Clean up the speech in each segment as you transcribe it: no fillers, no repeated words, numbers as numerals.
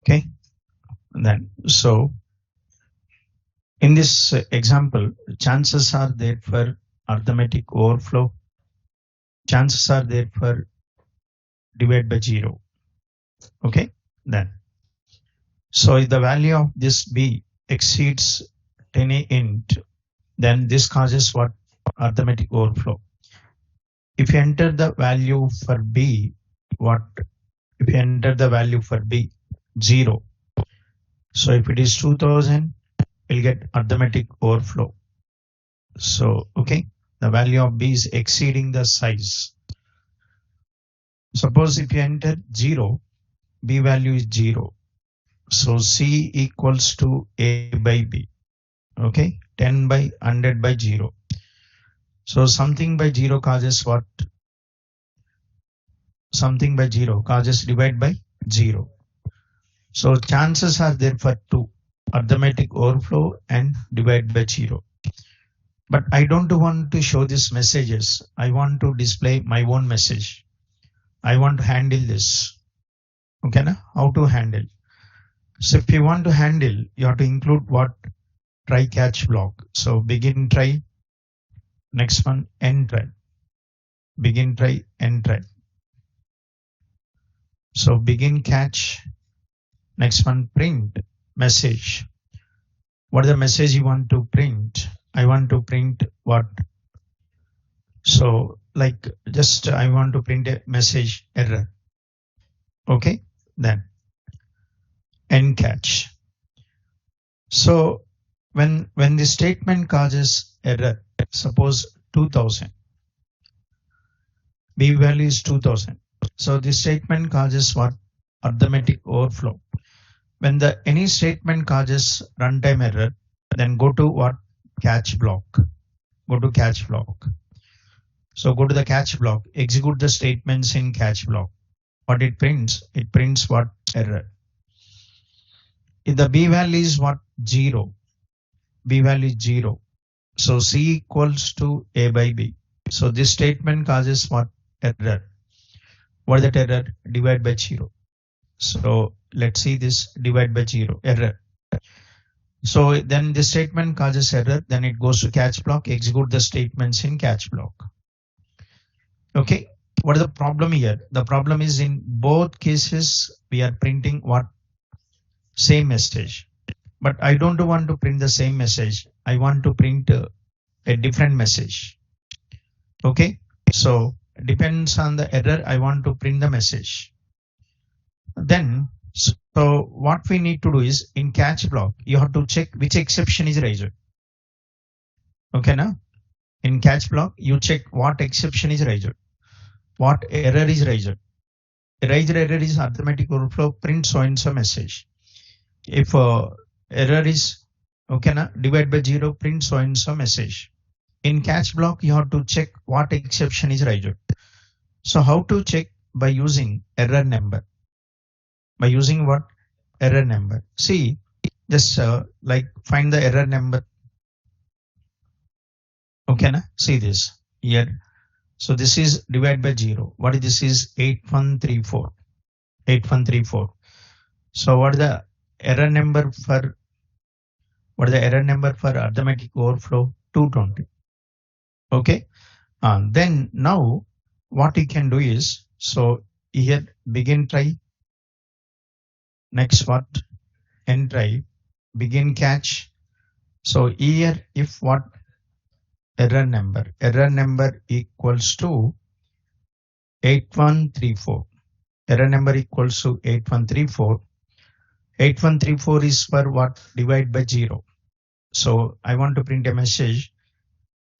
Okay, then so in this example, chances are there for arithmetic overflow. Chances are there for divide by 0. Okay, then so if the value of this b exceeds 10 int, then this causes what? Arithmetic overflow. If you enter the value for b, what? If you enter the value for b 0, so if it is 2000, we'll get arithmetic overflow. So okay, the value of b is exceeding the size. Suppose if you enter 0, b value is 0. So c equals to a by b. Okay, 10 by 100 by 0. So something by 0 causes what? Something by 0 causes divide by 0. So chances are there for 2, arithmetic overflow and divide by 0. But I don't want to show these messages. I want to display my own message. I want to handle this. Okay, na? How to handle? So if you want to handle, you have to include what? Try catch block. So begin try, next one end try. Begin try, end try. So begin catch, next one print message. What is the message you want to print? I want to print what? So like just I want to print a message error. Okay, then end catch. So when the statement causes error, suppose 2000, b value is 2000. So this statement causes what? Arithmetic overflow. When the any statement causes runtime error, then go to what? Catch block. Go to catch block. So go to the catch block, execute the statements in catch block. What it prints? It prints what? Error. If the b value is what? 0. B value is 0. So c equals to a by b. So this statement causes what? Error. What is that error? Divide by 0. So let's see this divide by 0 error. So then the statement causes error, then it goes to catch block, execute the statements in catch block. Okay, what is the problem here? The problem is in both cases we are printing what? Same message. But I don't want to print the same message. I want to print a different message. Okay, so depends on the error, I want to print the message. Then so what we need to do is in catch block, you have to check which exception is raised. Okay, now in catch block, you check what exception is raised, what error is raised. Raised error is arithmetic overflow, print so and so message. If error is okay, now divide by 0, print so and so message. In catch block, you have to check what exception is raised. So how to check? By using error number. By using what? Error number. See, just like find the error number. Okay, na? See this here. So this is divide by 0. What is this? Is 8134. 8134. So what is the error number for? What is the error number for arithmetic overflow? 220. Okay. Then now what you can do is, so here begin try. Next what? End try. Begin catch. So here if what? Error number equals to 8134. Error number equals to 8134. 8134 is for what? Divide by 0. So I want to print a message.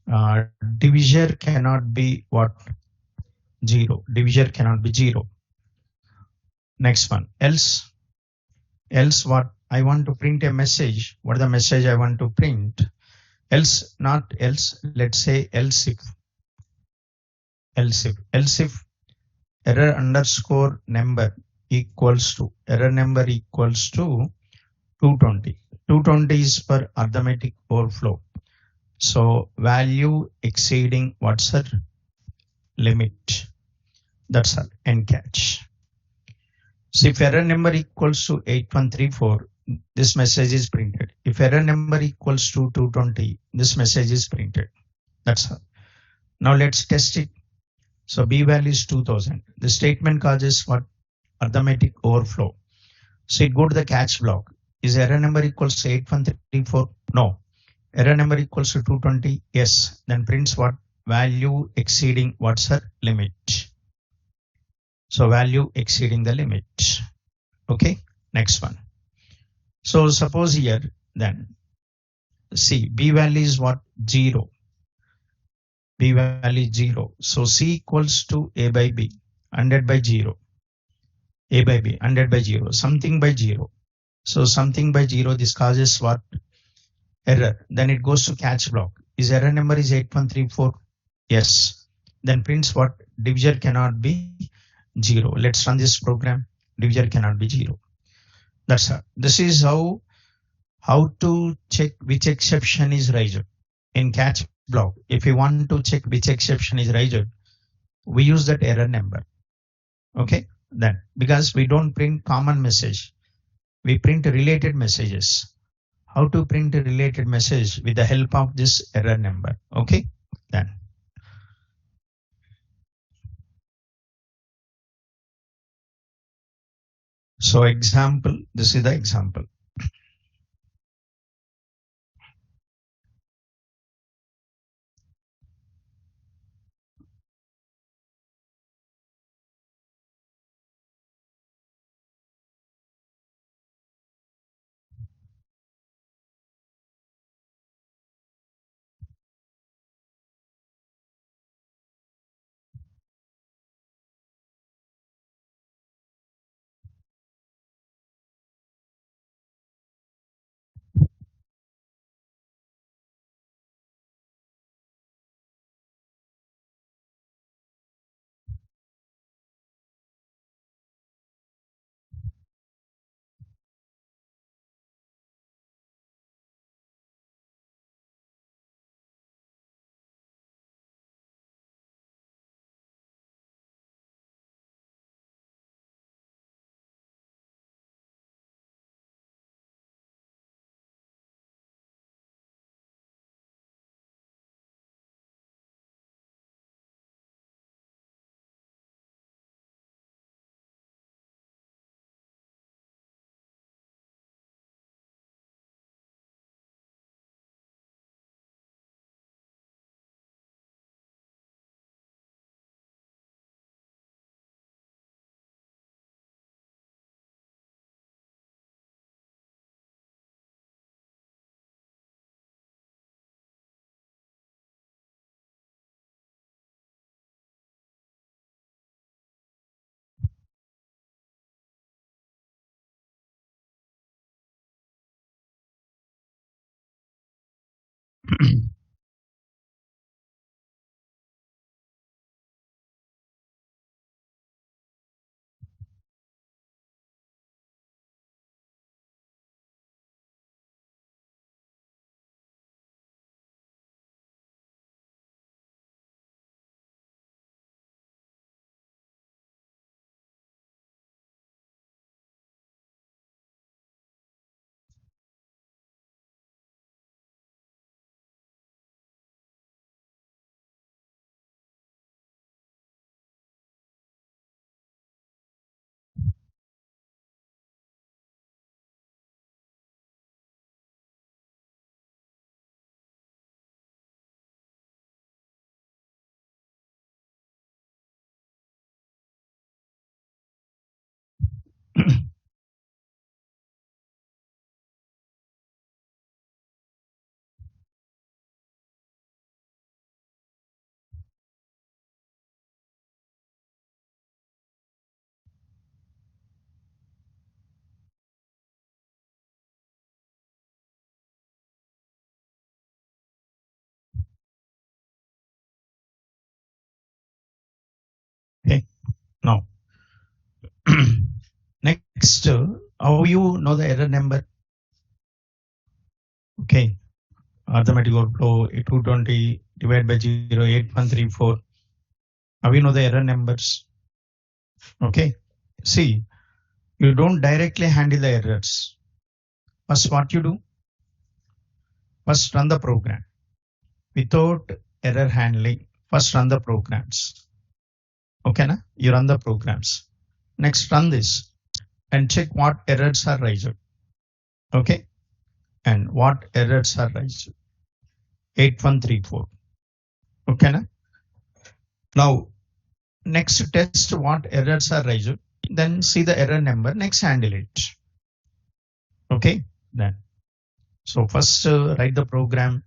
Divisor cannot be what? 0. Divisor cannot be 0. Next one. Else what? I want to print a message. What is the message I want to print? Else, not else. Let's say else if error underscore number equals to 220. 220 is for arithmetic overflow. So value exceeding what's her limit. That's all. End catch. So if error number equals to 8134, this message is printed. If error number equals to 220, this message is printed. That's all. Now let's test it. So B value is 2000. The statement causes what? Arithmetic overflow. So it go to the catch block. Is error number equals to 8134? No. Error number equals to 220? Yes. Then prints what? Value exceeding what's her limit. So value exceeding the limit. Okay, next one. So suppose here then see B value is what? 0. B value is 0. So C equals to A by B, 100 by 0. A by B, 100 by 0, something by 0. So something by 0, this causes what? Error. Then it goes to catch block. Is error number is 8134? Yes. Then prints what? Divisor cannot be 0. Let's run this program. Divisor cannot be 0. That's all. This is how to check which exception is raised in catch block. If we want to check which exception is raised, we use that error number. Okay, then because we don't print common message, we print related messages. How to print a related message? With the help of this error number. Okay, then. So example, this is the example. Okay, now next, how you know the error number? Okay, arithmetic overflow 220 divided by 0, 8134. How you know the error numbers? Okay, see, You don't directly handle the errors. First, what you do? First, run the program. Without error handling, first run the programs. Okay, na? You run the programs. Next, run this and check what errors are raised. Okay, and what errors are raised. 8134. Okay, na? Now, next test what errors are raised. Then see the error number. Next, handle it. Okay, then. So first write the program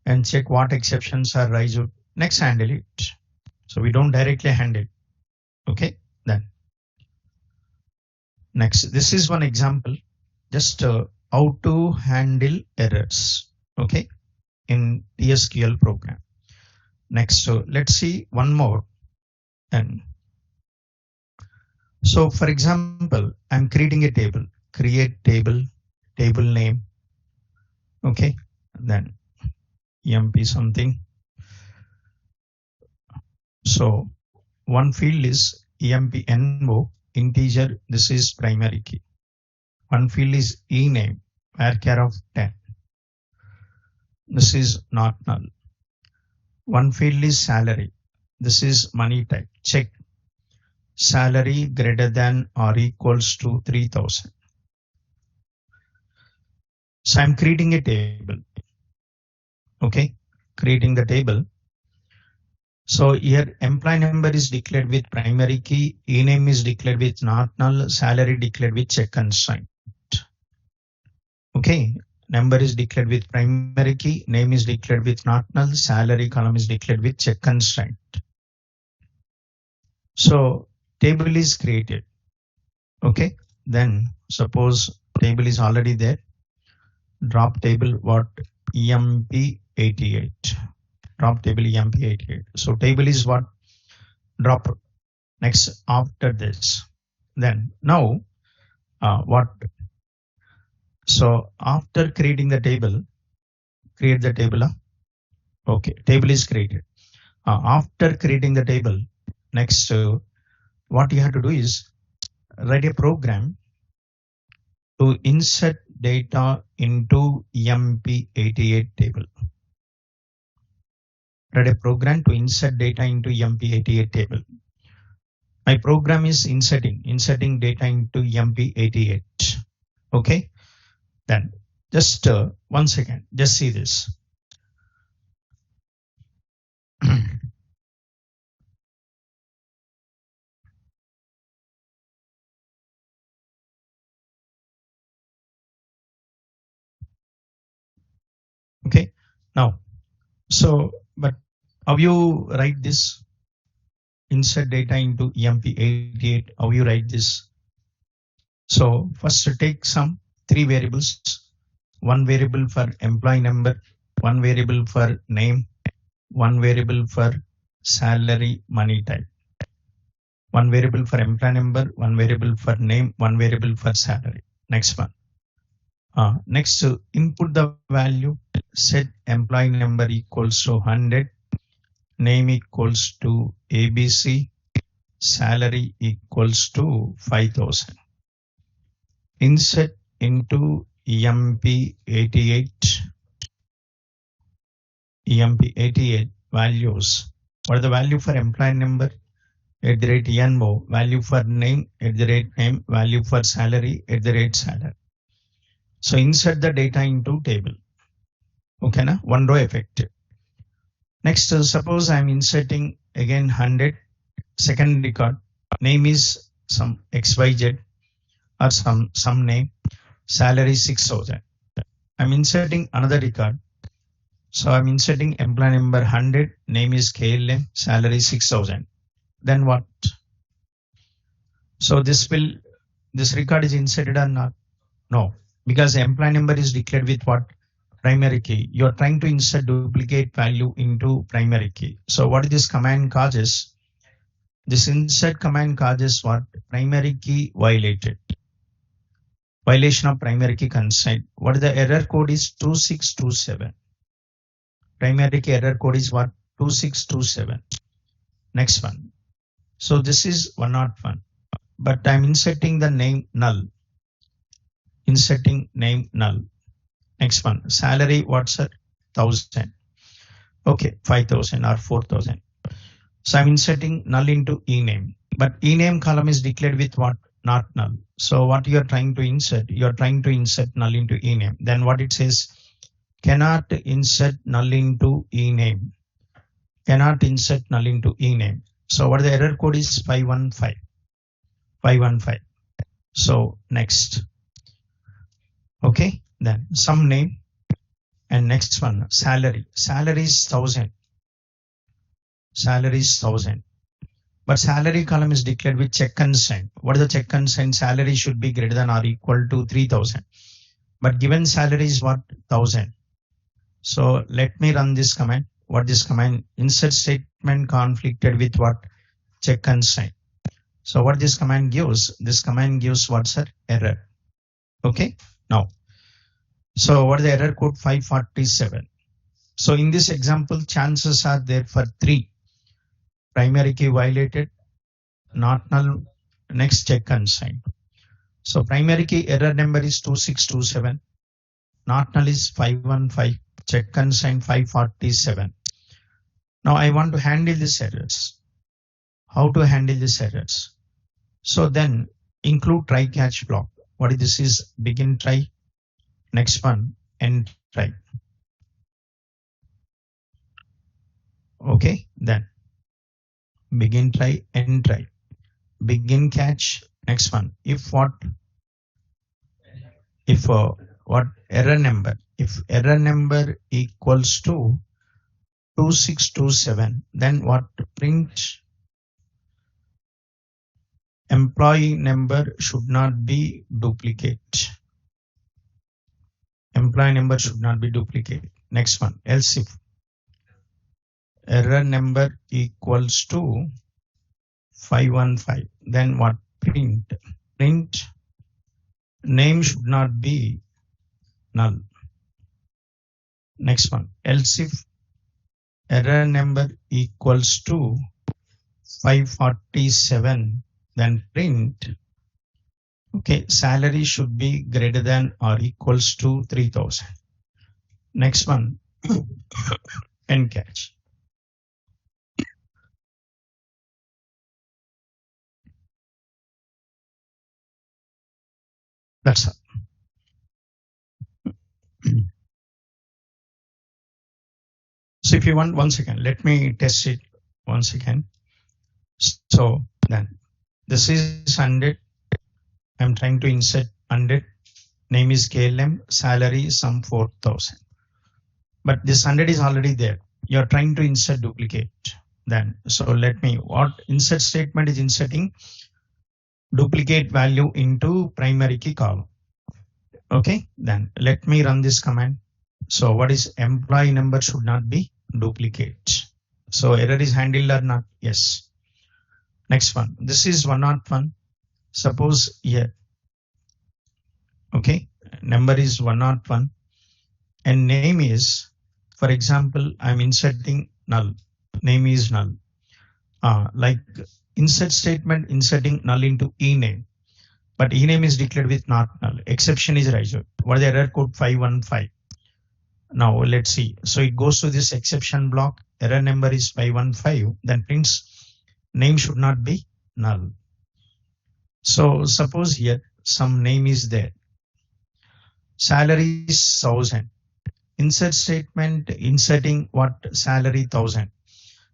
and check what exceptions are raised. Next, handle it. So we don't directly handle. Okay, then. Next, this is one example. Just how to handle errors. Okay, in SQL program. Next, let's see one more. And so, for example, I'm creating a table. Create table, table name. Okay, then emp something. So one field is empno integer. This is primary key. One field is ename varchar of 10. This is not null. One field is salary. This is money type. Check salary greater than or equals to 3000. So I'm creating a table. Okay, creating the table. So here employee number is declared with primary key, ename is declared with not null, salary declared with check constraint. Okay, number is declared with primary key, name is declared with not null, salary column is declared with check constraint. So table is created. Okay, then suppose table is already there. Drop table what? EMP88. Drop table EMP88. So table is what? Drop. Next after this. Then now what? So after creating the table, create the table. Okay, table is created. After creating the table, next what you have to do is write a program to insert data into EMP88 table. Write a program to insert data into EMP88 table. My program is inserting data into EMP88. Okay, then just 1 second, just see this. Okay, now, so, but how you write this? Insert data into EMP88, how you write this? So first take some 3 variables, one variable for employee number, one variable for name, one variable for salary money type, one variable for employee number, one variable for name, one variable for salary. Next one. Next, input the value, set employee number equals to 100, name equals to ABC, salary equals to 5000. Insert into EMP88 values. What are the value for employee number? @NMO, value for name, @name, value for salary, @salary. So insert the data into table. Okay, na? One row effect. Next, suppose I'm inserting again 100, second record, name is some XYZ or some name, salary 6000. I'm inserting another record. So I'm inserting employee number 100, name is KLM, salary 6000. Then what? So this record is inserted or not? No, because employee number is declared with what? Primary key. You're trying to insert duplicate value into primary key. So what this command causes? This insert command causes what? Primary key violated. Violation of primary key constraint. What is the error code is 2627. Primary key error code is what? 2627. Next one. So this is 101. but I'm inserting the name null. Inserting name null. Next one, salary, what's it? 1000. Okay, 5000 or 4000. So I'm inserting null into ename, but ename column is declared with what? Not null. So what you're trying to insert? You're trying to insert null into ename. Then what it says? Cannot insert null into ename. Cannot insert null into ename. So what the error code is? 515. 515. So next. Okay, then some name, and next one, salary. Salary is 1000. Salary is 1000. But salary column is declared with check and sign. What is the check and sign? Salary should be greater than or equal to 3000. But given salary is what? 1000. So let me run this command. What this command? Insert statement conflicted with what? Check and sign. So what this command gives? This command gives what's an error. Okay. Now, so what is the error code? 547. So in this example, chances are there for 3. Primary key violated, not null, next check and sign. So primary key error number is 2627, not null is 515, check and sign 547. Now I want to handle these errors. How to handle these errors? So then include try catch block. What is this is begin try, next one end try. Okay, then begin try, end try, begin catch, next one. If what? If what error number? If error number equals to 2627, then what? Print employee number should not be duplicate. Employee number should not be duplicate. Next one, else if error number equals to 515, then what? Print name should not be null. Next one, else if error number equals to 547, then print, okay, salary should be greater than or equals to 3000. Next one, end catch. That's all. So if you want, one second, let me test it once again. So then this is 100. I'm trying to insert 100. Name is KLM, salary sum 4000. But this 100 is already there. You're trying to insert duplicate. Then so let me, what insert statement is inserting duplicate value into primary key column. Okay, then let me run this command. So what is employee number should not be duplicate. So error is handled or not? Yes. Next one. This is 101. Suppose here. Okay, number is 101 and name is, for example, I'm inserting null. Name is null. Like insert statement inserting null into ename, but ename is declared with not null. Exception is raised. What is the error code? 515. Now let's see. So it goes to this exception block. Error number is 515. Then prints name should not be null. So suppose here some name is there. Salary is 1000. Insert statement inserting what? Salary 1000.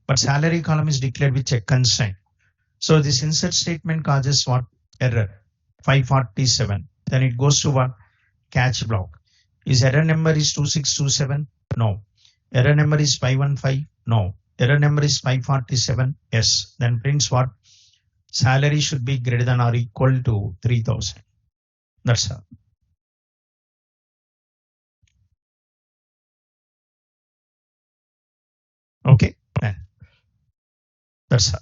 But salary column is declared with check and sign. So this insert statement causes what? Error 547. Then it goes to what? Catch block. Is error number is 2627? No. Error number is 515? No. Error number is 547? Yes. Then prints what? Salary should be greater than or equal to 3000. That's all. Okay. That's all.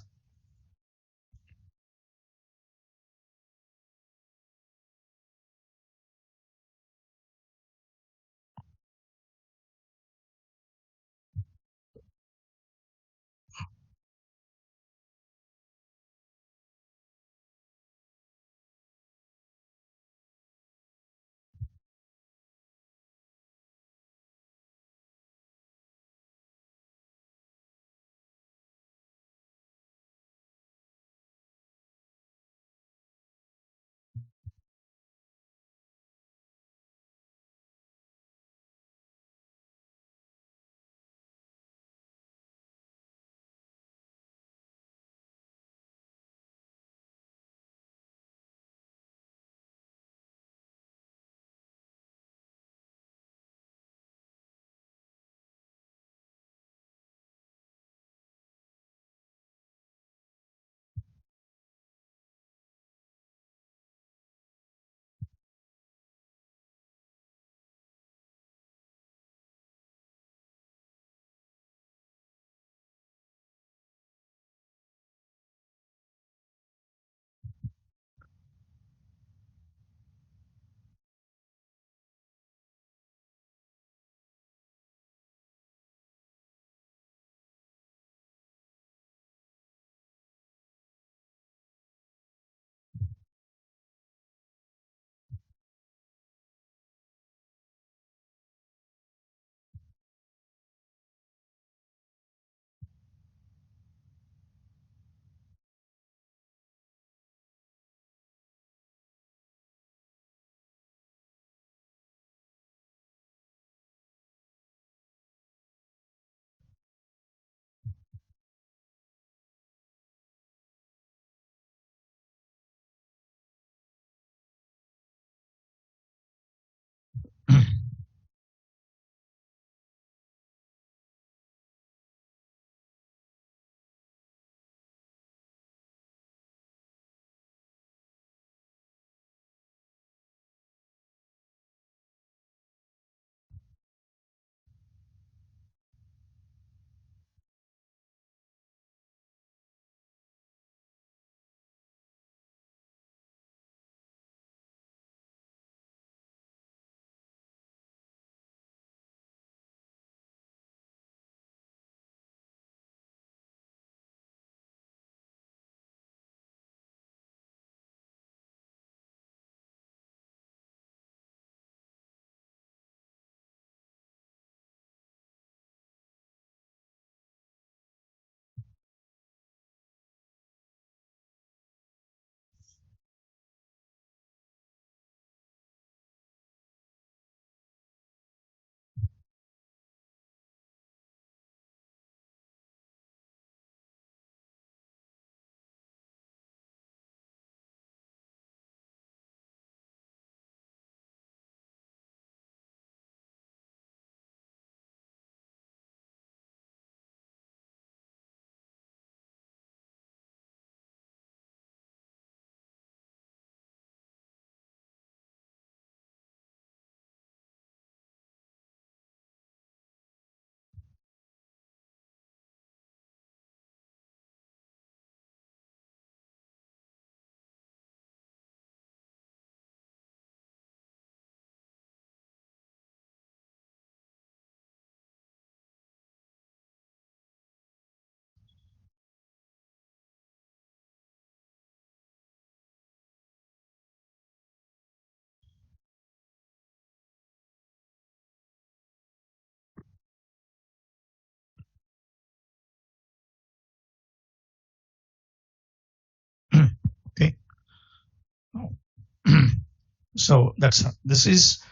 So this is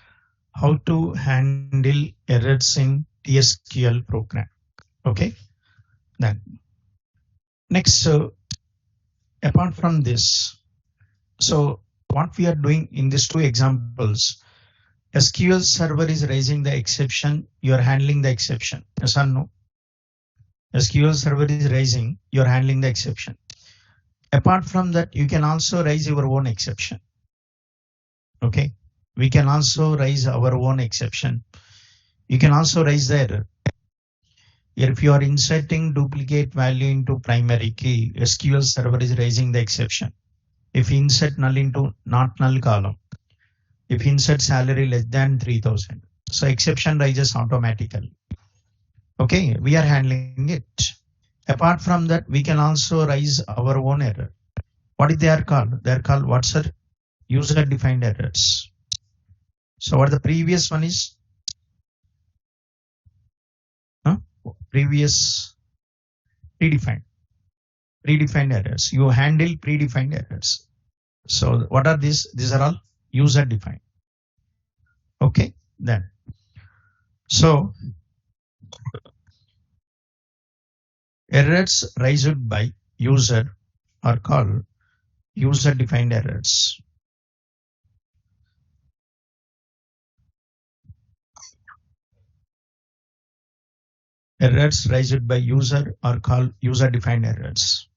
how to handle errors in TSQL program. Okay. Then next, apart from this, so what we are doing in these two examples, SQL Server is raising the exception, you are handling the exception. Yes or no? SQL Server is raising, you are handling the exception. Apart from that, you can also raise your own exception. Okay. We can also raise our own exception. You can also raise the error. If you are inserting duplicate value into primary key, SQL Server is raising the exception. If you insert null into not null column, if you insert salary less than 3,000, so exception rises automatically. Okay, we are handling it. Apart from that, we can also raise our own error. What is they are called? They are called what's our user defined errors. So what the previous one is? Previous predefined errors. You handle predefined errors. So what are these? These are all user defined. Okay, then. So errors raised by user are called user defined errors. Errors raised by user are called user defined errors.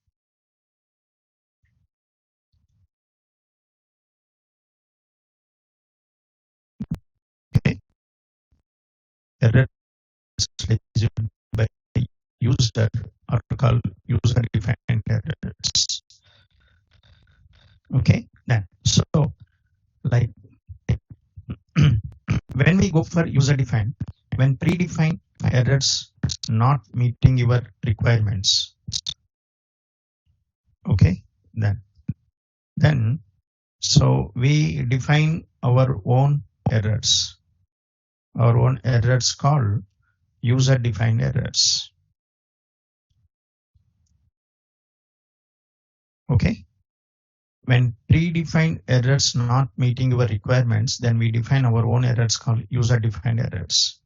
Okay. Errors raised by user are called user defined errors. Okay, then so like when we go for user defined, when predefined errors not meeting your requirements. Okay, then so we define our own errors. Our own errors called user defined errors. Okay. When predefined errors not meeting your requirements, then we define our own errors called user defined errors.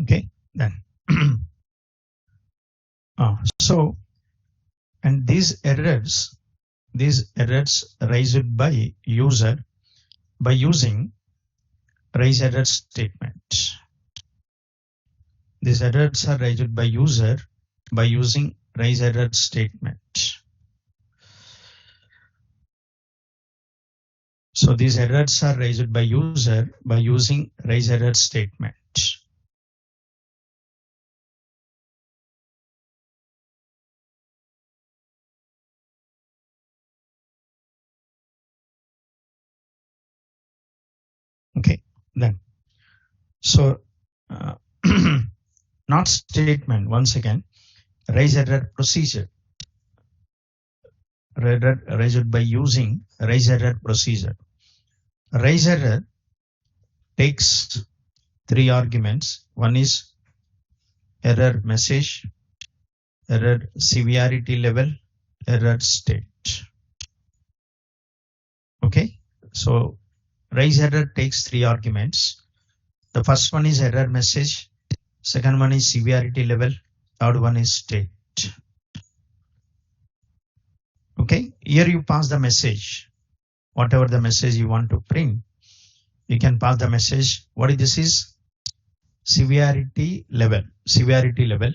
Okay, then so and these errors raised by user by using raise error statement. These errors are raised by user by using raise error statement. So these errors are raised by user by using raise error statement. Okay, then so not statement, once again, raise error procedure. Raised by using raise error procedure. Raise error takes three arguments. One is error message, error severity level, error state. Okay, so raise error takes three arguments. The first one is error message, second one is severity level, third one is state. Okay, here you pass the message, whatever the message you want to print, you can pass the message. What is this is severity level. So severity level.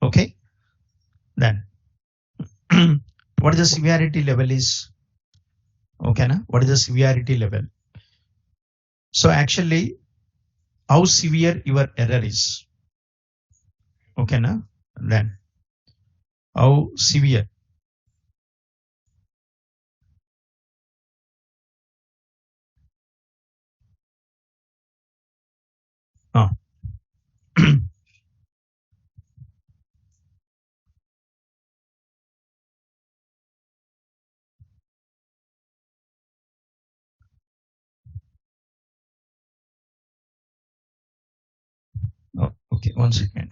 Okay, then what is the severity level is? Okay, na? What is the severity level? So actually, how severe your error is? Okay, na? Then how severe? Okay, one second.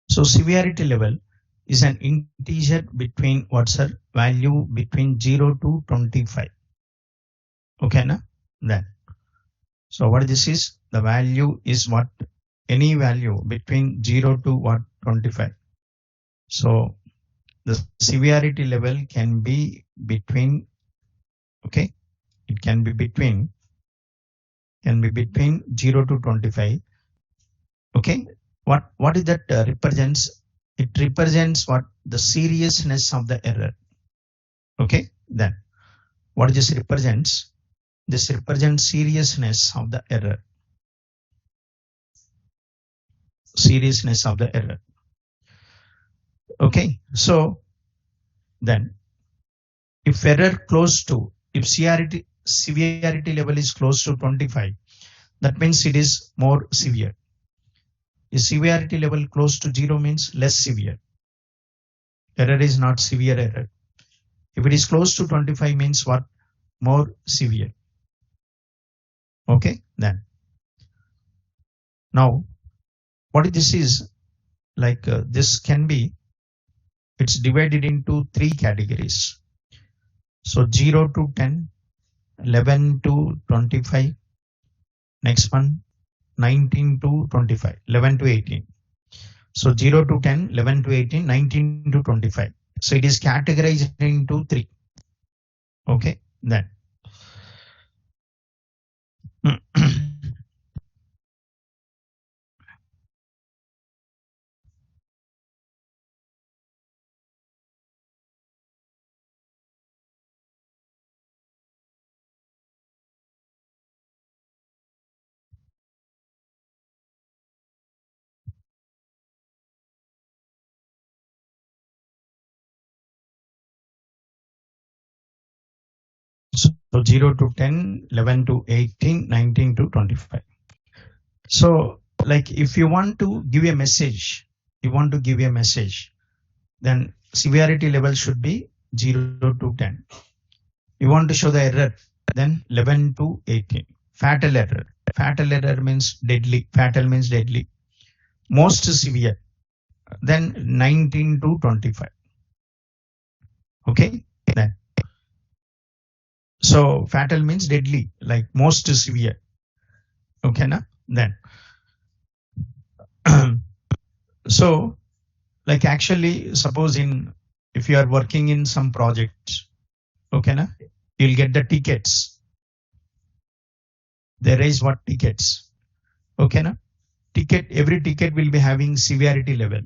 So severity level is an integer between what's a value between 0 to 25. Okay, na? Then. So what this is, the value is what, any value between 0 to what, 25. So the severity level can be between, okay, it can be between 0 to 25. Okay, what is that represents? It represents what, the seriousness of the error. Okay, then what this represents? This represents seriousness of the error. Seriousness of the error. Okay, so then if error close to, if severity level is close to 25, that means it is more severe. If severity level close to 0 means less severe. Error is not severe error. If it is close to 25 means what? More severe. Okay, then. Now, what this is, like this can be, it's divided into 3 categories. So 0 to 10, 11 to 25, next one 19 to 25, 11 to 18. So 0 to 10, 11 to 18, 19 to 25. So it is categorized into 3. Okay, then. So 0 to 10, 11 to 18, 19 to 25. So like if you want to give a message, then severity level should be 0 to 10. You want to show the error, then 11 to 18. Fatal error. Fatal error means deadly. Fatal means deadly. Most severe, then 19 to 25. Okay, then. So fatal means deadly, like most severe. Okay, na? Then. So, like actually, suppose if you are working in some project, okay, na? You'll get the tickets. They raise what tickets? Okay, na? Every ticket will be having severity level.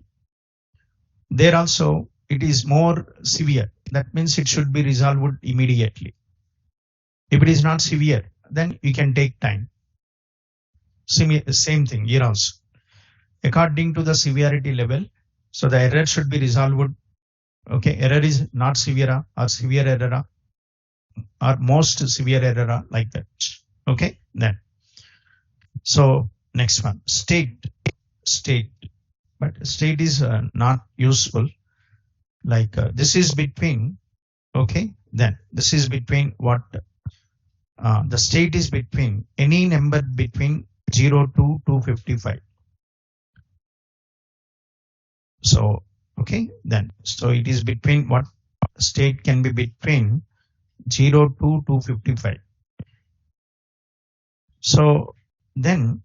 There also, it is more severe. That means it should be resolved immediately. If it is not severe, then you can take time. Same thing here also. According to the severity level, so the error should be resolved. Okay, error is not severe or severe error or most severe error, like that. Okay, then. So next one, state, but state is not useful. Like this is between, okay, then this is between what, the state is between any number between 0 to 255. So, okay, then, so it is between what, state can be between 0 to 255. So then,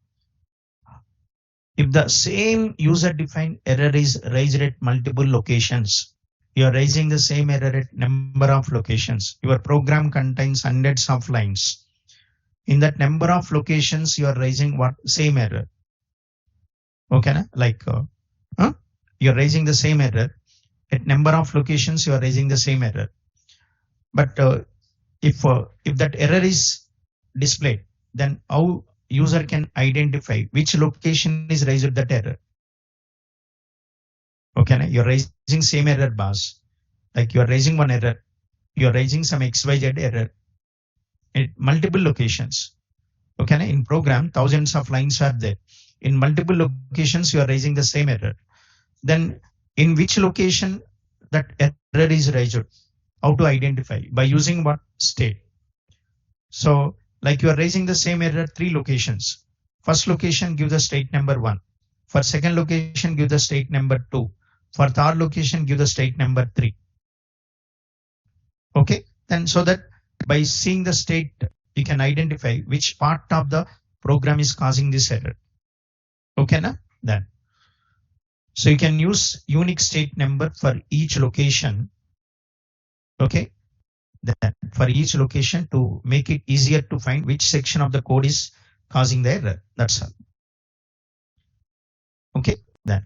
if the same user defined error is raised at multiple locations, you are raising the same error at number of locations. Your program contains hundreds of lines. In that number of locations, you are raising what, same error. Okay, na? Like you are raising the same error at number of locations. You are raising the same error. But if that error is displayed, then how user can identify which location is raised that error? Okay, na? You're raising same error bars. Like you are raising one error, you are raising some XYZ error at multiple locations. Okay, na? In program, thousands of lines are there. in multiple locations you are raising the same error. Then in which location that error is raised? How to identify? By using what? State. So like you are raising the same error 3 locations. First location give the state number 1. For second location give the state number 2. For third location give the state number 3. Okay, then so that by seeing the state you can identify which part of the program is causing this error. Okay, na? Then so you can use unique state number for each location. Okay, then for each location to make it easier to find which section of the code is causing the error. That's all. Okay, then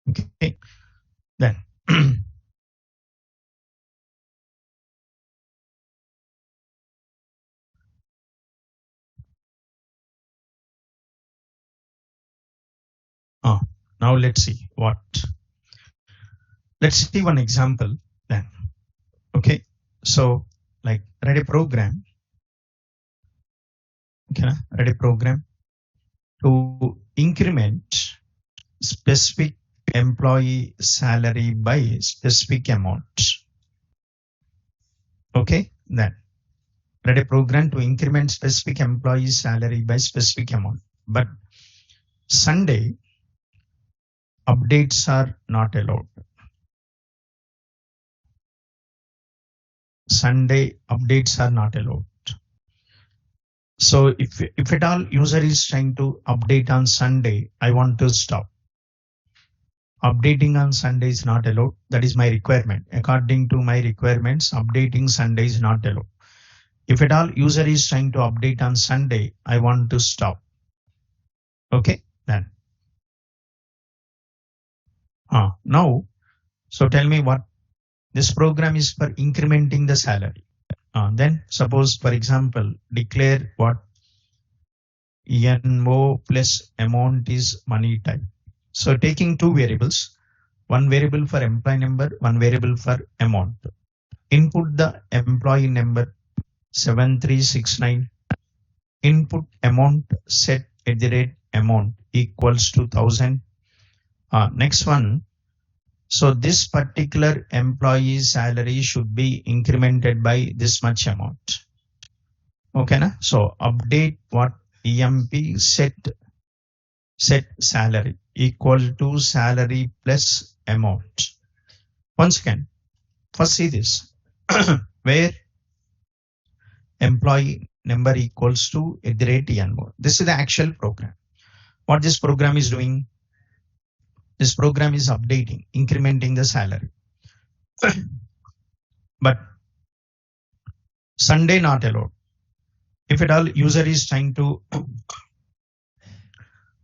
okay, then now let's see what. Let's see one example then. Okay, so like write a program. Okay, write a program to increment specific employee salary by specific amount. Okay, then write a program to increment specific employee salary by specific amount. But Sunday updates are not allowed. Sunday updates are not allowed. So if at all user is trying to update on Sunday, I want to stop. Updating on Sunday is not allowed. That is my requirement. According to my requirements, updating Sunday is not allowed. If at all user is trying to update on Sunday, I want to stop. Okay, then. Now, so tell me what this program is for incrementing the salary. Then suppose, for example, declare what NO plus amount is money type. So taking 2 variables, one variable for employee number, one variable for amount. Input the employee number 7369. Input amount set at the rate amount equals to 1000. Next one. So this particular employee salary should be incremented by this much amount. Okay, na? So update what EMP set salary equal to salary plus amount. Once again, first see this where employee number equals to at the rate ENO. This is the actual program. What this program is doing? This program is updating, incrementing the salary. But Sunday not allowed. If at all user is trying to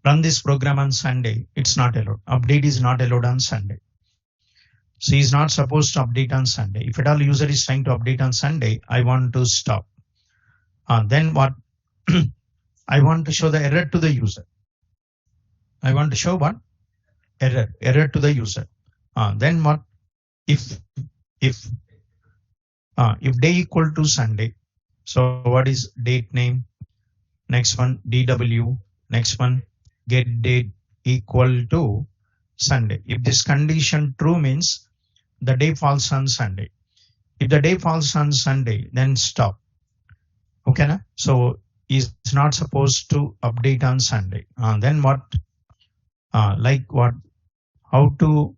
run this program on Sunday, it's not allowed. Update is not allowed on Sunday. So he's not supposed to update on Sunday. If at all user is trying to update on Sunday, I want to stop. Then what? I want to show the error to the user. I want to show what? Error to the user. Then what? If day equal to Sunday, so what is date name? Next one DW. Next one get date equal to Sunday. If this condition true means the day falls on Sunday. If the day falls on Sunday, then stop. Okay, na? So is not supposed to update on Sunday. Then what? Like what? How to?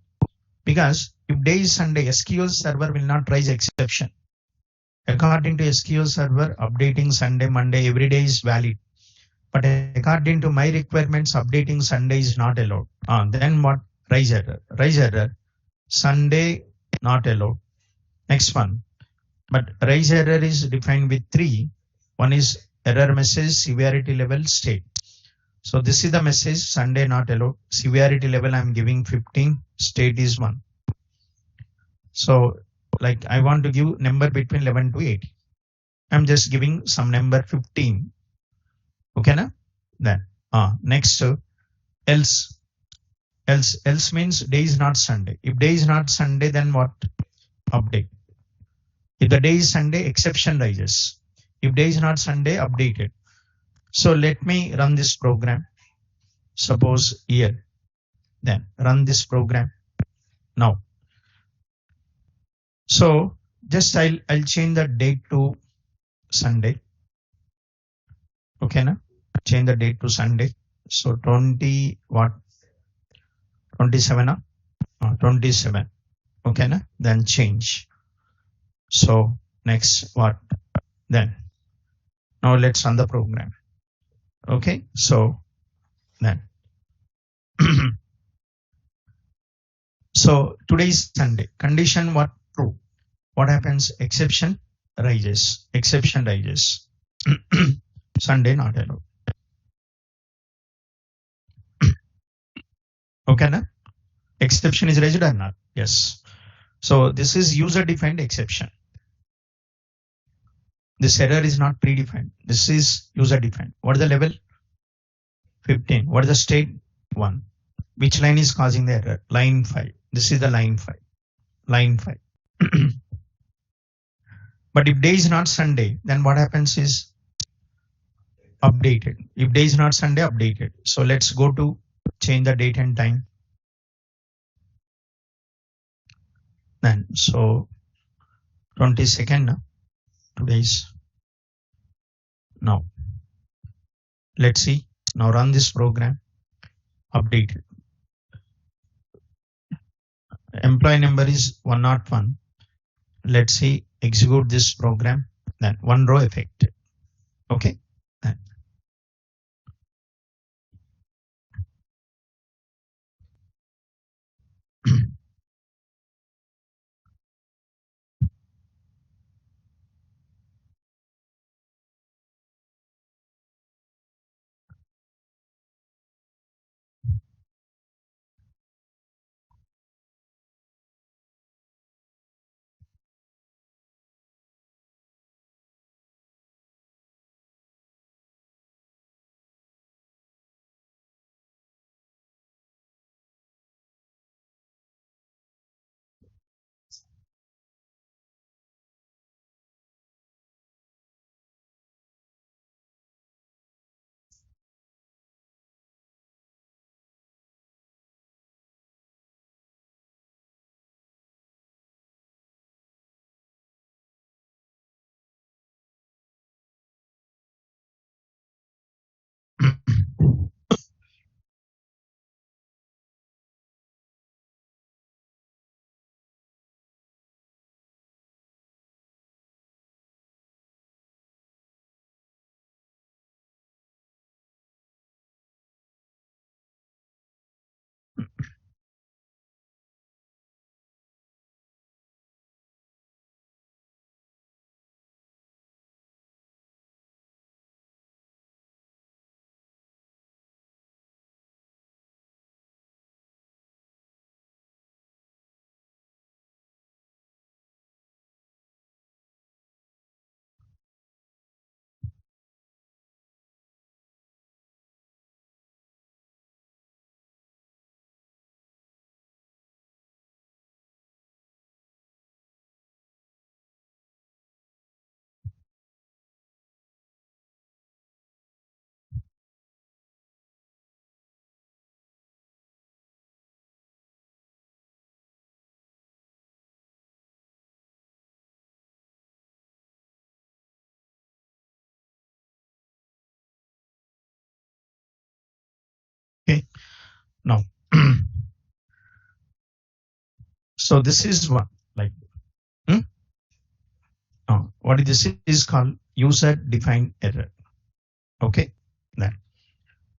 Because if day is Sunday, SQL server will not raise exception. According to SQL server, updating Sunday, Monday, every day is valid. But according to my requirements, updating Sunday is not allowed. Then what? Raise error. Raise error. Sunday not allowed. Next one. But raise error is defined with three. One is error message, severity level, state. So this is the message, Sunday not allowed. Severity level I'm giving 15, state is 1. So like I want to give number between 11 to 80. I'm just giving some number 15. Okay na? Then next else means day is not Sunday. If day is not Sunday, then what? Update. If the day is Sunday, exception rises. If day is not Sunday, updated. So let me run this program. Suppose here, then run this program now. So just I'll change the date to Sunday. Okay, na? Change the date to Sunday. So 20 what? 27, 27. Okay, na? Then change. So next what? Then now let's run the program. Okay, so then so today is Sunday. Condition what? True. What happens? Exception rises. Exception rises. Sunday not allowed. Okay, na? Exception is raised or not? Yes. So this is user defined exception. This error is not predefined. This is user defined. What is the level? 15. What is the state? 1. Which line is causing the error? Line 5. This is the line 5. Line 5. But if day is not Sunday, then what happens is updated. If day is not Sunday, updated. So let's go to change the date and time. Then so 22nd, today's now. Let's see. Now run this program. Updated. Employee number is 101. Let's see. Execute this program. Then one row affected. Okay. Then. Okay. Now. So this is one like what is this is called user defined error. Okay. Then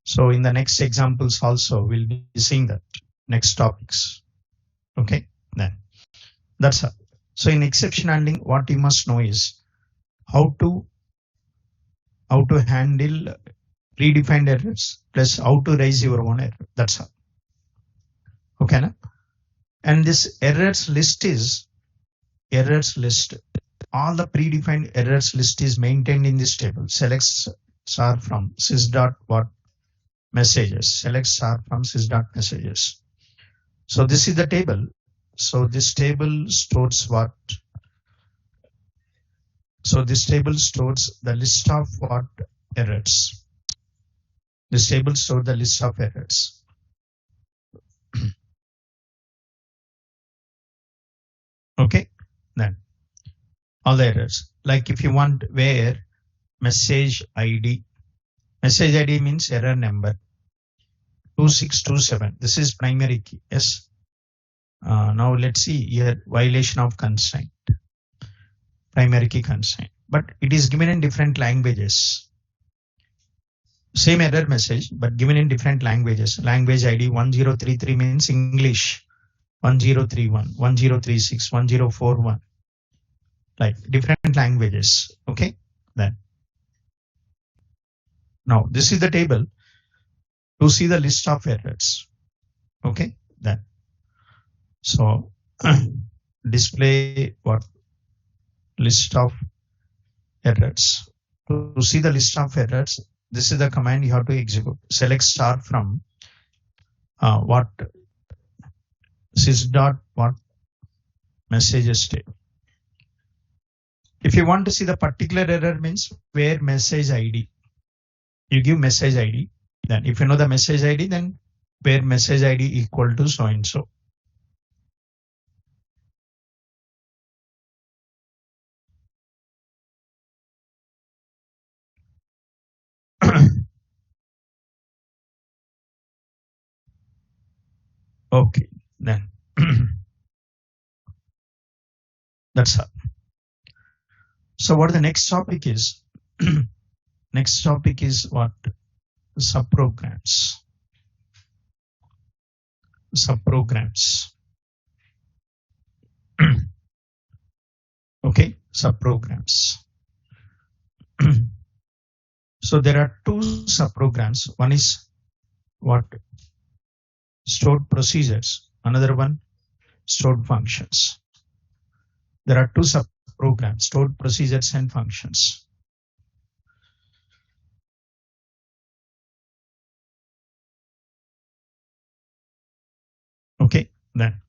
so in the next examples also we'll be seeing that next topics. Okay. Then that's all. So in exception handling, what you must know is how to handle predefined errors plus how to raise your own error. That's all. Okay, na? And this errors list is errors list. All the predefined errors list is maintained in this table. Selects are from sys.what messages. Selects are from sys.messages. So this is the table. So this table stores what? So this table stores the list of what errors. This table stores the list of errors. Okay, then all the errors. Like if you want where message ID means error number 2627. This is primary key. Yes. Now let's see here violation of constraint. Primary key constraint, but it is given in different languages. Same error message, but given in different languages. Language ID 1033 means English. 1031, 1036, 1041. Like different languages. Okay. Then now this is the table to see the list of errors. Okay. Then so display what list of errors. To see the list of errors, this is the command you have to execute. Select star from what sys.what messages table. If you want to see the particular error means where message ID, you give message ID. Then if you know the message ID, then where message ID equal to so and so. Okay, then that's all. So what the next topic is? Next topic is what? Subprograms. Subprograms. Okay, subprograms. So there are two subprograms. One is what? Stored procedures. Another one, stored functions. There are two subprograms, stored procedures and functions. Okay, then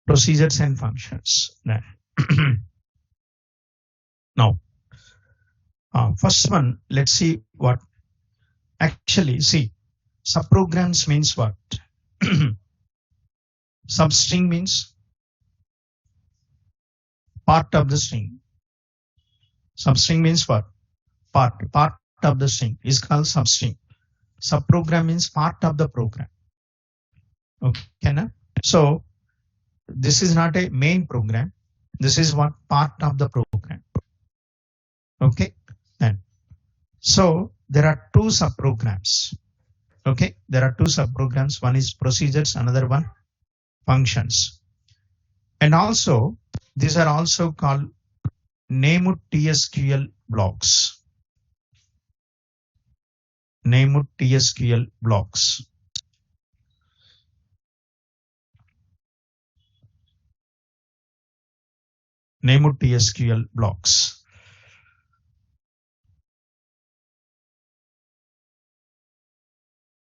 procedures and functions. Then now, first one, let's see what actually see. Subprograms means what? Substring means part of the string. Substring means what? Part of the string is called substring. Subprogram means part of the program. Okay, na? So this is not a main program. This is what part of the program. Okay, then so there are two subprograms. Okay, there are two subprograms. One is procedures, another one functions. And also these are also called named TSQL blocks. Named TSQL blocks. Named TSQL blocks.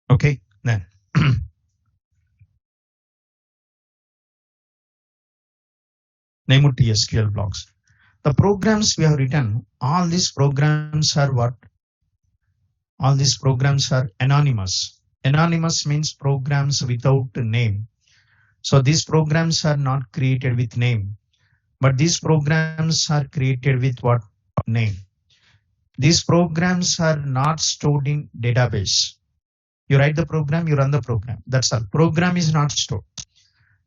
Okay, then named TSQL blocks. The programs we have written, all these programs are what? All these programs are anonymous. Anonymous means programs without a name. So these programs are not created with name, but these programs are created with what? Name. These programs are not stored in database. You write the program, you run the program. That's all. Program is not stored.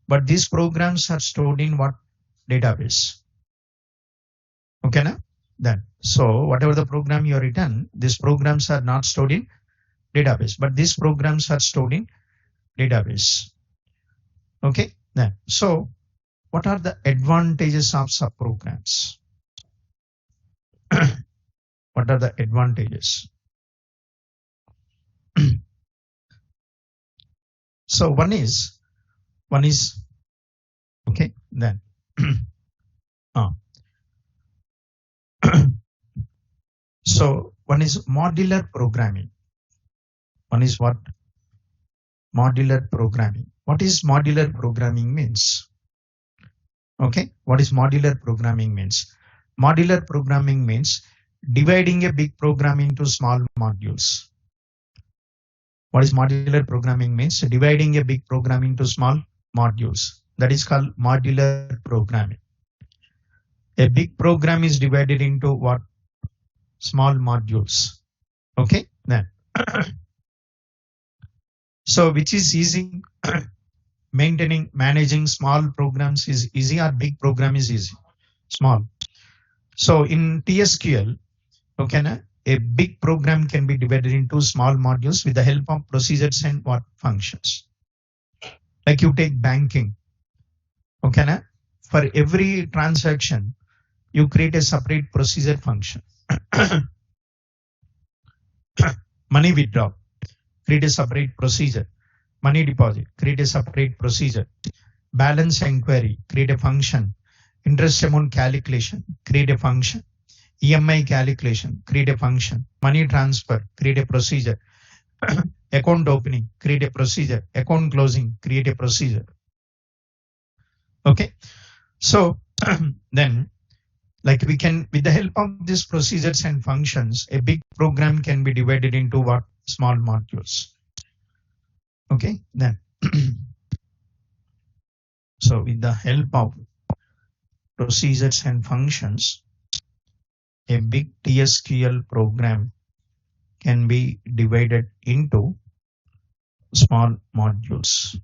But these programs are stored in what? Database. Okay, na? Then, so whatever the program you have written, these programs are not stored in database, but these programs are stored in database. Okay. Then, so what are the advantages of subprograms? What are the advantages? So one is okay. Then, so one is modular programming. One is what? Modular programming. What is modular programming means? Okay. What is modular programming means? Modular programming means dividing a big program into small modules. What is modular programming means? Dividing a big program into small modules. That is called modular programming. A big program is divided into what? Small modules. Okay. Then, so which is easy? Managing small programs is easy, or big program is easy? Small. So in TSQL, okay, a big program can be divided into small modules with the help of procedures and what? Functions. Like you take banking, okay, for every transaction, you create a separate procedure function. Money withdrawal, create a separate procedure. Money deposit, create a separate procedure. Balance inquiry, create a function. Interest amount calculation, create a function. EMI calculation, create a function. Money transfer, create a procedure. Account opening, create a procedure. Account closing, create a procedure. Okay. So then, like we can, with the help of these procedures and functions, a big program can be divided into what? Small modules. Okay. Then, so with the help of procedures and functions, a big TSQL program can be divided into small modules.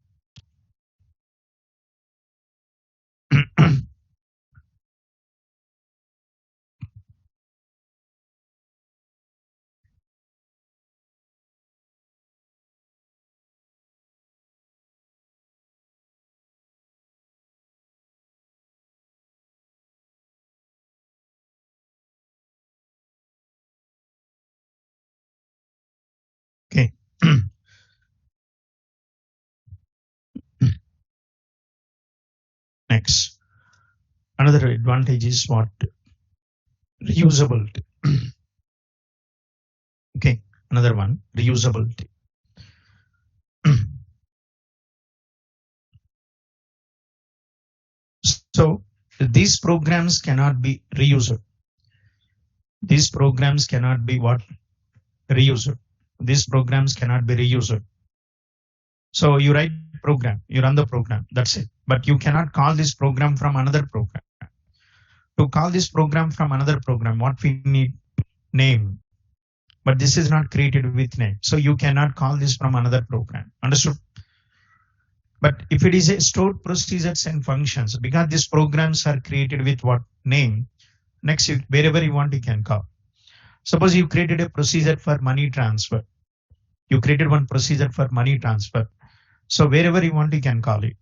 Okay. Next, another advantage is what? Reusability. Okay, another one, reusability. So these programs cannot be reused. These programs cannot be what? Reused. These programs cannot be reused. So you write program, you run the program, that's it. But you cannot call this program from another program. To call this program from another program, what we need? Name. But this is not created with name. So you cannot call this from another program. Understood? But if it is a stored procedures and functions, because these programs are created with what? Name. Next, wherever you want, you can call. Suppose you created a procedure for money transfer. You created one procedure for money transfer. So wherever you want, you can call it.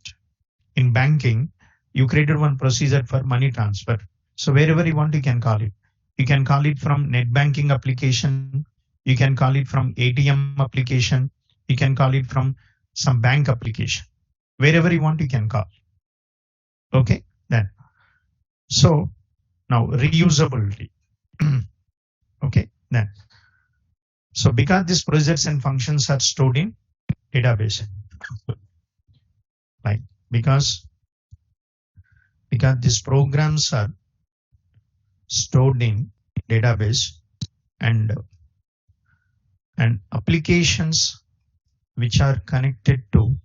In banking, you created one procedure for money transfer. So wherever you want, you can call it. You can call it from net banking application. You can call it from ATM application. You can call it from some bank application. Wherever you want, you can call. Okay, then. So now reusability. Okay, then. So because these procedures and functions are stored in database, like because these programs are stored in database, and applications which are connected to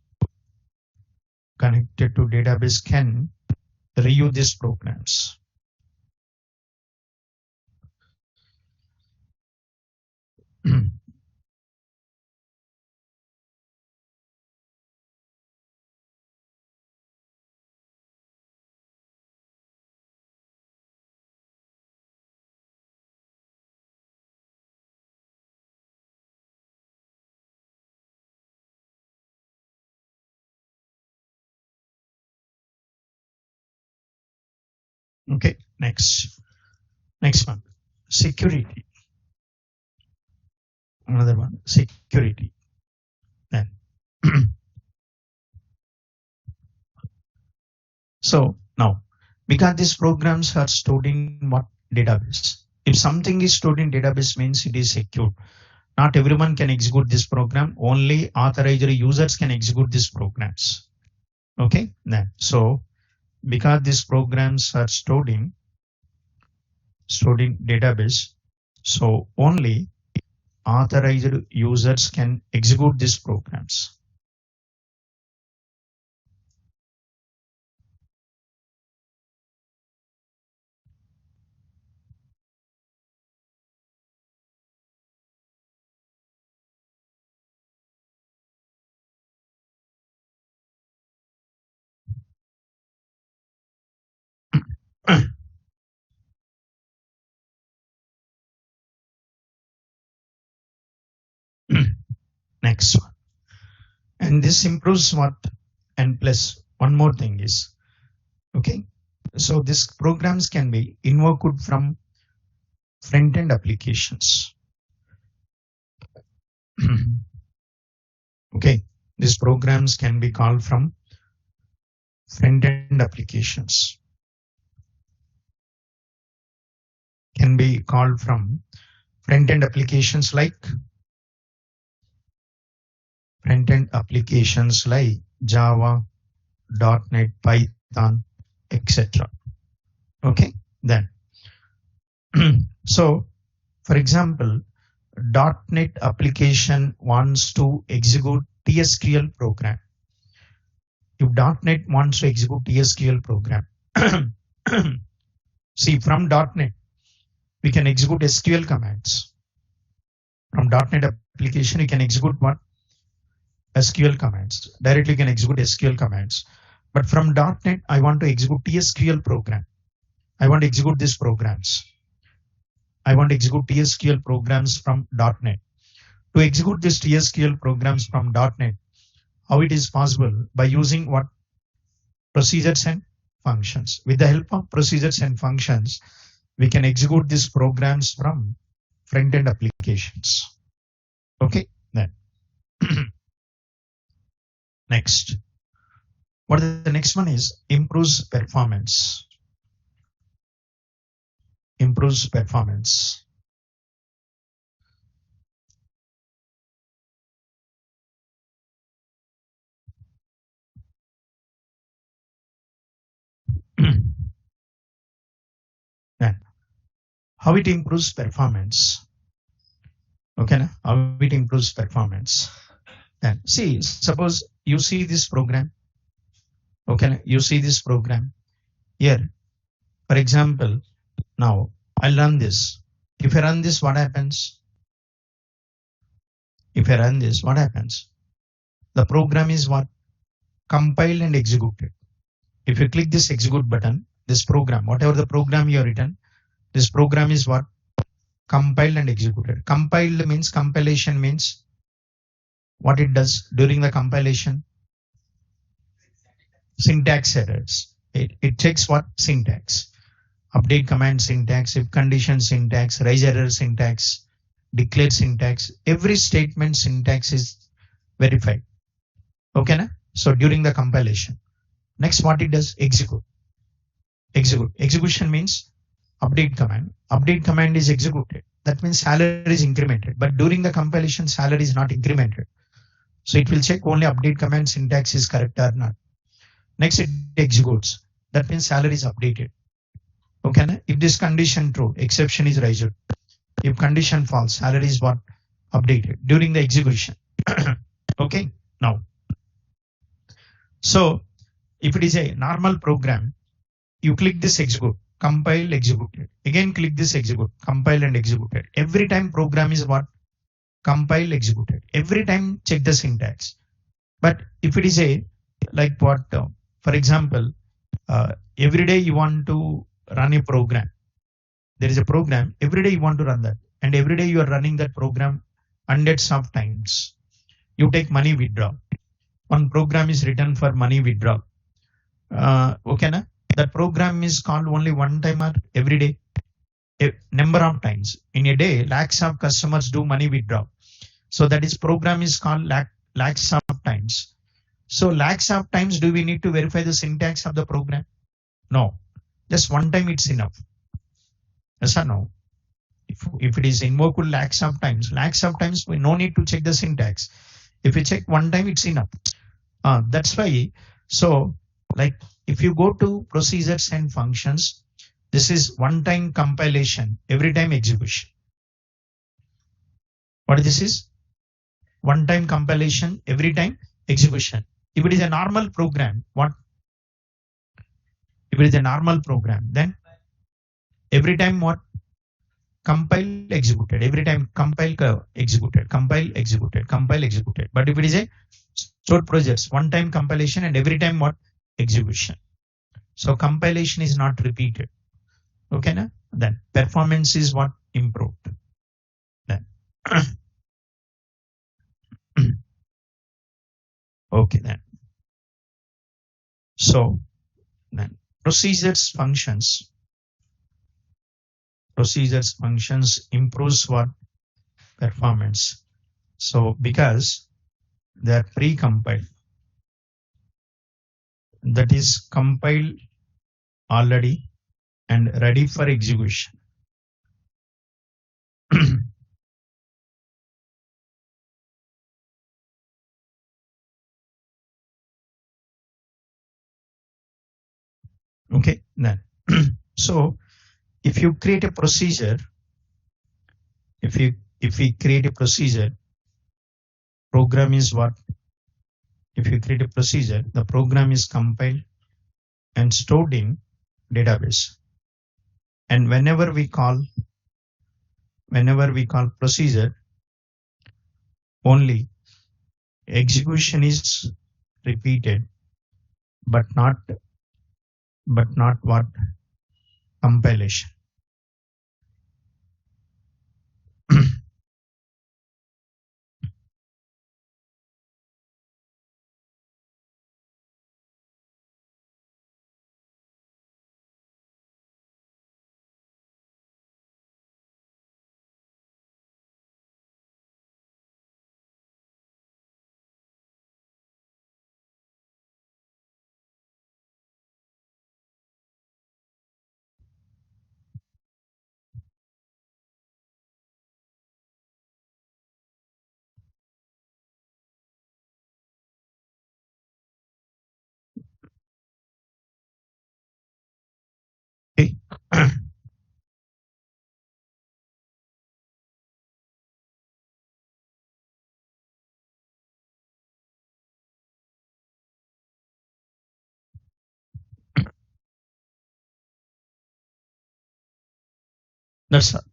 database can reuse these programs. Okay, next one, security. Another one, security. Then so now, because these programs are stored in what database. If something is stored in database means it is secure. Not everyone can execute this program. Only authorized users can execute these programs. Okay, then so because these programs are stored in database, so only authorized users can execute these programs. Next one. And this improves what? And plus one more thing is, okay, so these programs can be invoked from front-end applications. Okay, these programs can be called from front-end applications. Can be called from front-end applications like Java, .NET, Python, etc. Okay, then so for example, .NET application wants to execute TSQL program. If .NET wants to execute TSQL program, see, from .NET we can execute SQL commands. From .NET application you can execute what? SQL commands. Directly you can execute SQL commands. But from .NET I want to execute TSQL program. I want to execute these programs. I want to execute TSQL programs from .NET. To execute these TSQL programs from .NET, how it is possible? By using what? Procedures and functions. With the help of procedures and functions, we can execute these programs from front-end applications. Okay, then next. What the next one is? Improves performance. Improves performance. Then how it improves performance? Okay, how it improves performance? Then see, suppose you see this program. Okay, you see this program here. For example, now I'll run this. If I run this, what happens? If I run this, what happens? The program is what? Compiled and executed. If you click this execute button, this program, whatever the program you have written, this program is what? Compiled and executed. Compiled means, compilation means what it does during the compilation? Syntax errors. It checks what? Syntax. Update command syntax, if condition syntax, raise error syntax, declare syntax. Every statement syntax is verified. Okay, na? So during the compilation. Next, what it does? Execute. Execute. Execution means update command. Update command is executed. That means salary is incremented. But during the compilation, salary is not incremented. So it will check only update command syntax is correct or not. Next, it executes. That means salary is updated. Okay, na? If this condition true, exception is raised. If condition false, salary is what? Updated during the execution. Okay, now. So if it is a normal program, you click this execute, compile, executed. Again click this execute, compile and executed. Every time program is what? Compile, executed. Every time check the syntax. But if it is a, like what, for example, every day you want to run a program. There is a program, every day you want to run that. And every day you are running that program hundreds of times. You take money withdrawal. One program is written for money withdrawal. Okay, na? That program is called only one time or every day? A number of times. In a day, lakhs of customers do money withdrawal. So that is program is called lakhs of times. So lakhs of times, do we need to verify the syntax of the program? No. Just one time it's enough. Yes or no? If it is invoked lakhs of times, we no need to check the syntax. If we check one time, it's enough. That's why. So like if you go to procedures and functions, this is one time compilation, every time execution. What this is? One time compilation, every time execution. If it is a normal program, what? If it is a normal program, then every time what? Compile executed. Every time compile executed, compile executed, compile executed. But if it is a stored projects, one time compilation and every time what? Execution. So compilation is not repeated. Okay, na? Then performance is what? Improved. Then okay then. So then procedures functions improves what? Performance. So because they are pre-compiled, that is compiled already and ready for execution. Okay, then so if you create a procedure, if we create a procedure, program is what? If you create a procedure, the program is compiled and stored in database. And whenever we call procedure, only execution is repeated, but not what? Compilation. Okay.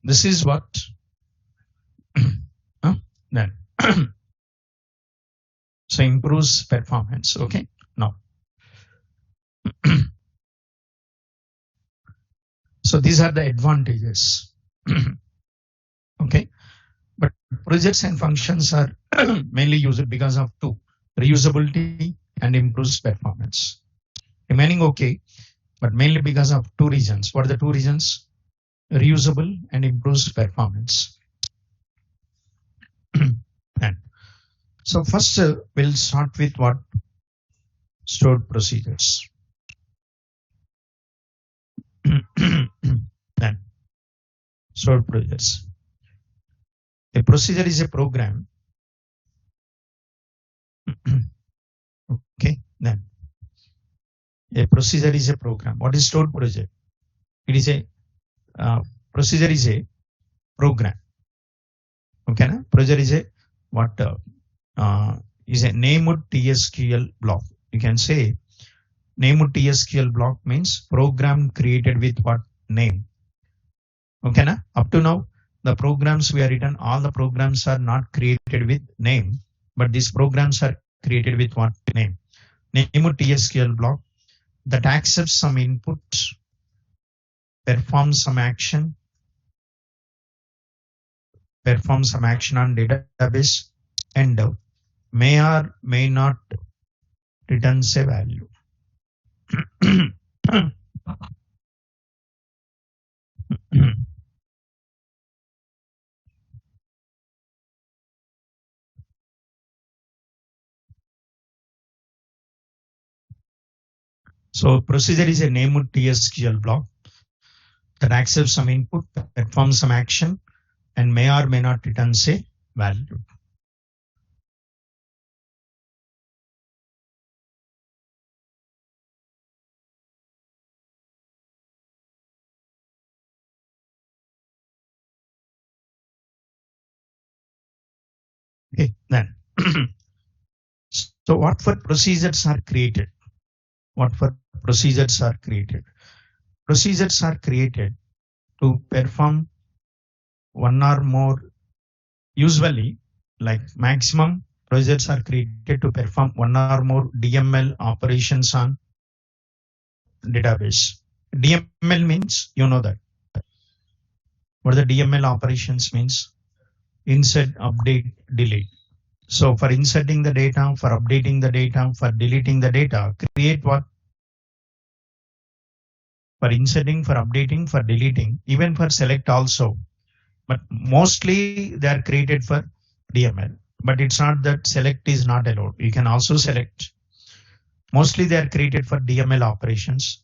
This is what then so improves performance. Okay, now so these are the advantages. Okay, but projects and functions are mainly used because of two: reusability and improves performance. Remaining okay, but mainly because of two reasons. What are the two reasons? Reusable and improves performance. And so first we'll start with what? Stored procedures. Then stored procedures. A procedure is a program. Okay, then a procedure is a program. What is stored procedure? It is a procedure is a program. Okay, na? Procedure is a what? Is a named TSQL block. You can say named TSQL block means program created with what? Name. Okay, na? Up to now, the programs we have written, all the programs are not created with name, but these programs are created with what? Name. Named TSQL block that accepts some input, performs some action on database, and may or may not returns a value. So procedure is a named TSQL block that accepts some input, performs some action, and may or may not return a value. Okay, then. So what for procedures are created? What for procedures are created? Procedures are created to perform one or more, usually like maximum procedures are created to perform one or more DML operations on database. DML means, you know that. What the DML operations means? Insert, update, delete. So for inserting the data, for updating the data, for deleting the data, create what? For inserting, for updating, for deleting, even for select also. But mostly they are created for DML. But it's not that select is not allowed. You can also select. Mostly they are created for DML operations.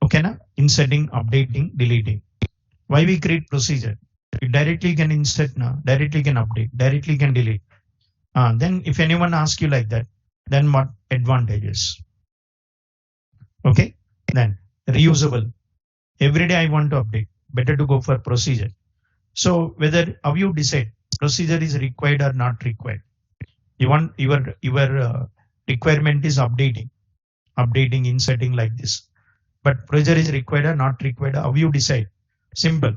Okay, na? Inserting, updating, deleting. Why we create procedure? You directly can insert now, directly can update, directly can delete. Then if anyone asks you like that, then what advantages? Okay, then reusable. Every day I want to update. Better to go for procedure. So whether how you decide procedure is required or not required. You want your requirement is updating, inserting like this. But procedure is required or not required. How you decide? Simple.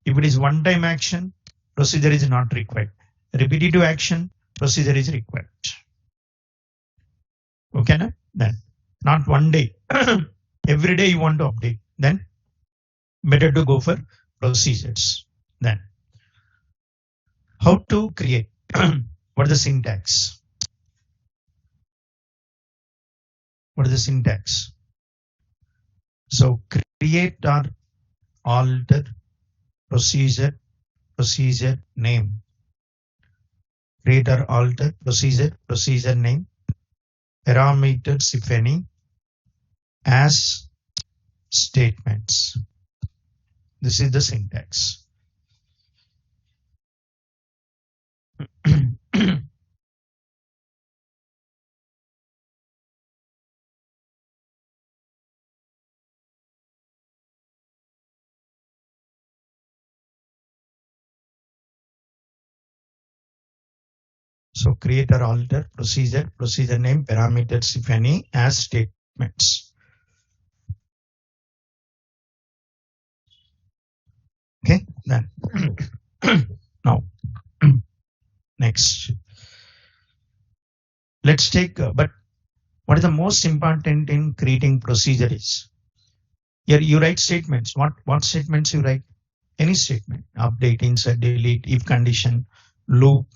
If it is one-time action, procedure is not required. Repetitive action, procedure is required. Okay, na? Then not one day. Every day you want to update. Then better to go for procedures. Then how to create? What is the syntax? What is the syntax? So create or alter procedure name. Create or alter procedure name. Parameters, if any, as statements. This is the syntax. So create or alter procedure name, parameters, if any, as statements. Okay, then now next. Let's take, but what is the most important in creating procedure is? Here you write statements. What statements you write? Any statement. Update, insert, delete, if condition, loop,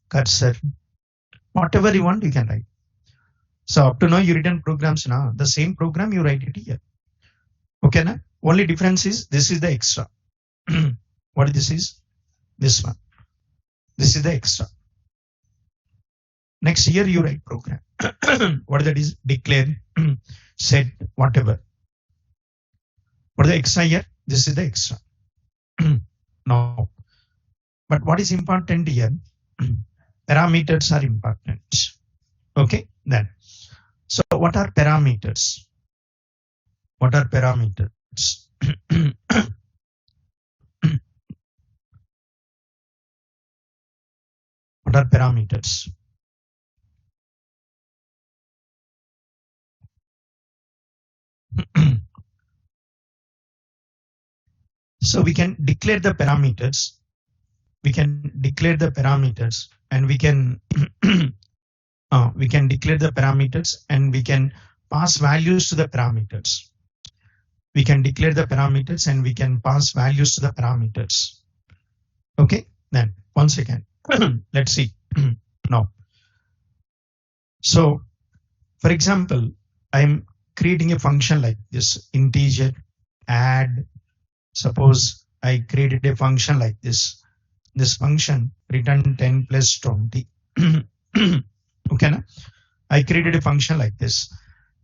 cursor, whatever you want, you can write. So up to now you written programs now. The same program you write it here. Okay, na? Only difference is this is the extra. What this is? This one. This is the extra. Next here you write program. What that is? Declare, set, whatever. What is the extra here? This is the extra. No. But what is important here? Parameters are important. Okay, then. So what are parameters? What are parameters? What are parameters? So we can declare the parameters. We can declare the parameters, and we can declare the parameters, and we can pass values to the parameters. We can declare the parameters, and we can pass values to the parameters. Okay, then one second. Let's see now. So, for example, I'm creating a function like this, integer add. Suppose I created a function like this. This function return 10 plus 20. Okay, na? I created a function like this.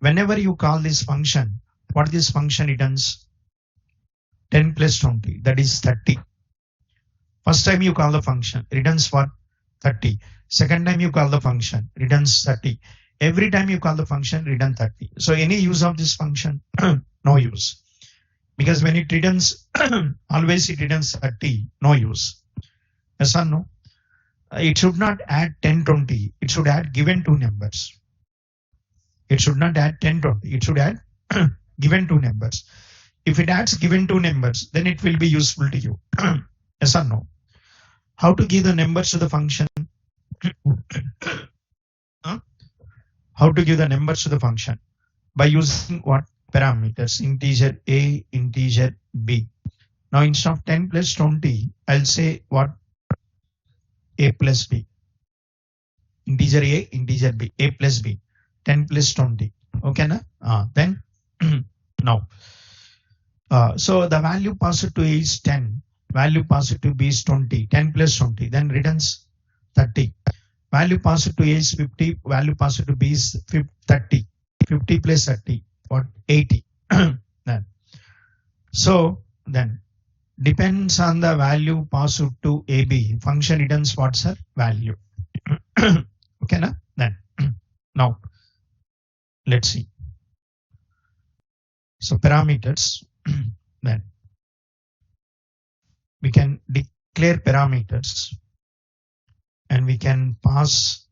Whenever you call this function, what this function returns? 10 plus 20, that is 30. First time you call the function, returns what? 30. Second time you call the function, returns 30. Every time you call the function, return 30. So any use of this function? No use. Because when it returns, always it returns 30, no use. Yes or no? It should not add 10, 20. It should add given two numbers. It should not add 10, 20. It should add given two numbers. If it adds given two numbers, then it will be useful to you. Yes or no? How to give the numbers to the function? Huh? How to give the numbers to the function? By using what? Parameters, integer A, integer B. Now instead of 10 plus 20, I'll say what? A plus B. Integer A, integer B, A plus B. 10 plus 20. Okay, na? Then now. So the value passed to A is 10. Value passed to B is 20. 10 plus 20. Then returns 30. Value passed to A is 50. Value passed to B is 30. 50 plus 30. What? 80. Then. So then depends on the value passed to AB. Function returns what's her value. Okay, na? Then now let's see. So parameters. Then we can declare parameters and we can pass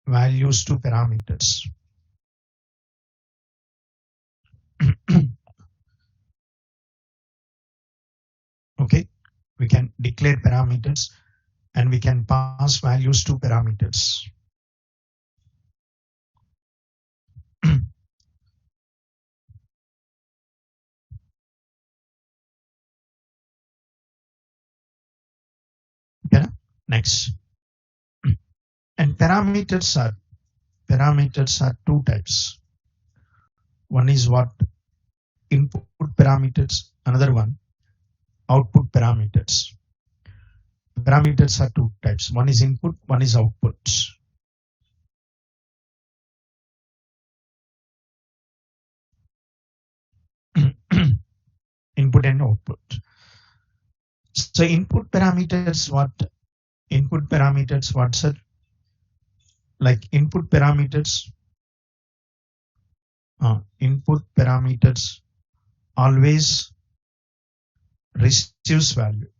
values to parameters. Okay, we can declare parameters and we can pass values to parameters. Okay, next. And parameters are two types. One is what? Input parameters. Another one, output parameters. Parameters are two types. One is input, one is output. Input and output. So input parameters what? Input parameters what, sir? Like input parameters. Input parameters always receives value.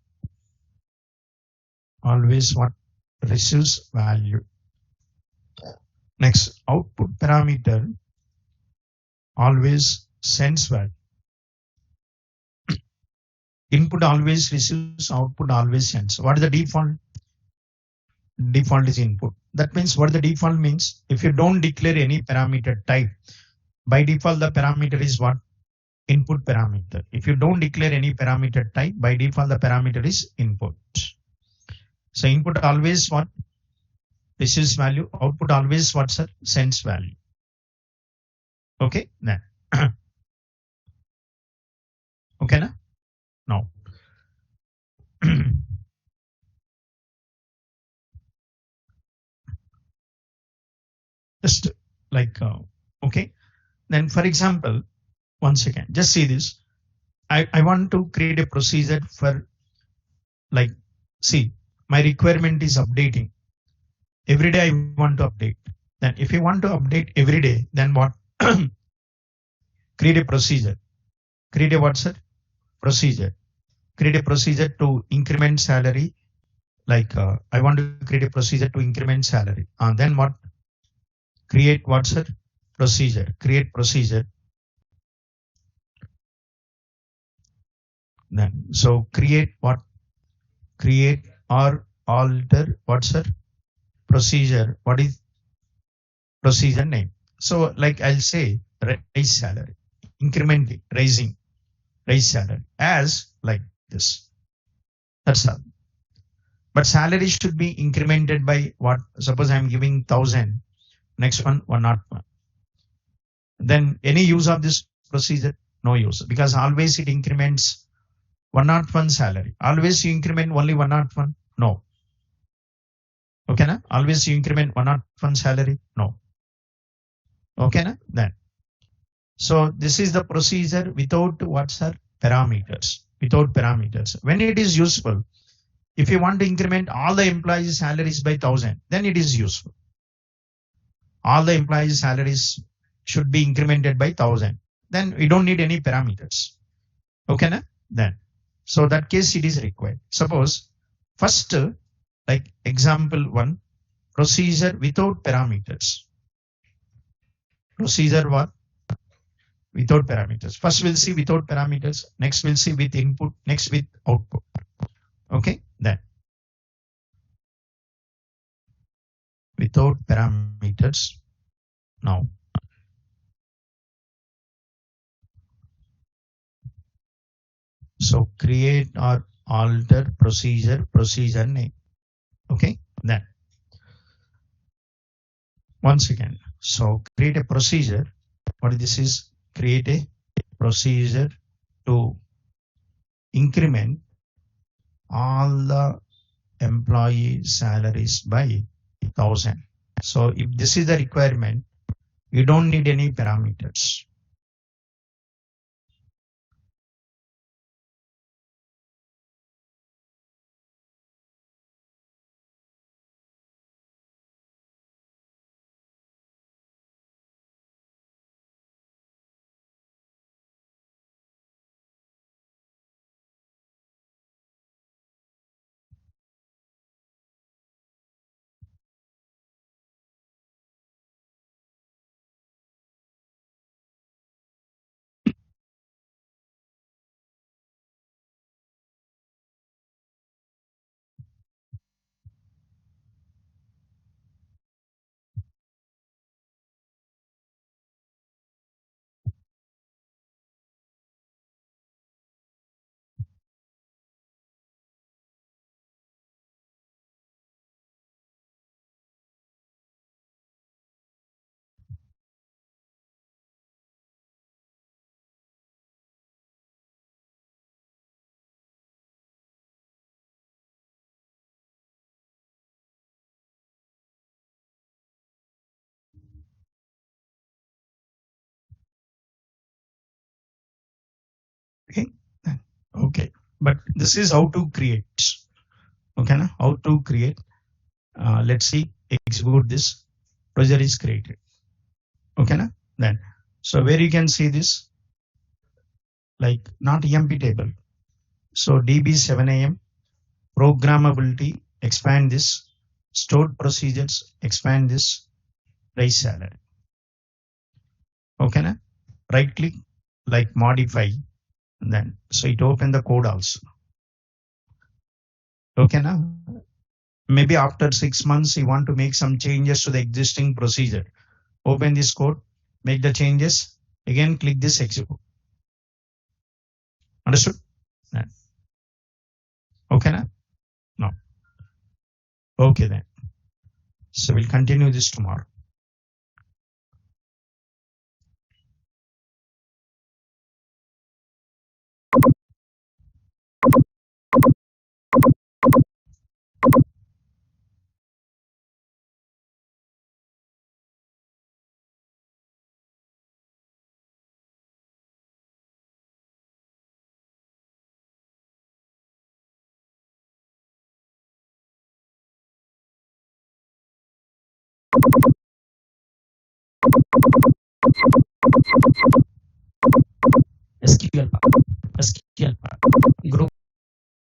Always what? Receives value. Next, output parameter always sends value. Input always receives, output always sends. What is the default? Default is input. That means what the default means? If you don't declare any parameter type, by default the parameter is what? Input parameter. If you don't declare any parameter type, by default the parameter is input. So input always what? Receives value. Output always what, sir? Sends value. Okay, then. Okay, na? Now. Just like, okay. Then for example, one second, just see this. I want to create a procedure for, like, see, my requirement is updating. Every day I want to update. Then if you want to update every day, then what? Create a procedure. Create a what, sir? Procedure. Create a procedure to increment salary. Like I want to create a procedure to increment salary. Then what? Create what, sir? Procedure. Create procedure. Then so create what? Create or alter what, sir? Procedure. What is procedure name? So like I'll say raise salary, incrementing, raising, raise salary as like this. That's all. But salary should be incremented by what? Suppose I'm giving 1,000. Next one 101. then any use of this procedure? No use, because always it increments 101 salary. Always you increment only 101? No. Okay, na? Always you increment 101 salary? No. Okay, na? Then. So this is the procedure without what's our parameters. Without parameters. When it is useful, if you want to increment all the employees' salaries by 1,000, then it is useful. All the employees' salaries should be incremented by 1,000. Then we don't need any parameters. Okay, na? Then. So that case it is required. Suppose first, like example 1, procedure without parameters. Procedure what? Without parameters. First we'll see without parameters. Next we'll see with input. Next with output. Okay, then. Without parameters. Now. So create or alter procedure name. Okay, then. Once again, so create a procedure. What this is? Create a procedure to increment all the employee salaries by 1,000. So if this is the requirement, you don't need any parameters. Okay, okay. But this is how to create. Okay, na? How to create. Let's see. Execute this. Procedure is created. Okay, na? Then. So where you can see this, like not EMP table. So DB7AM, programmability, expand this, stored procedures, expand this, raise salary. Okay, na? Right click, like modify, then so it open the code also. Okay, na? Maybe after 6 months you want to make some changes to the existing procedure. Open this code, make the changes, again click this execute. Understood? Yeah. Okay, na? No. Okay then. So we'll continue this tomorrow. SQL part, group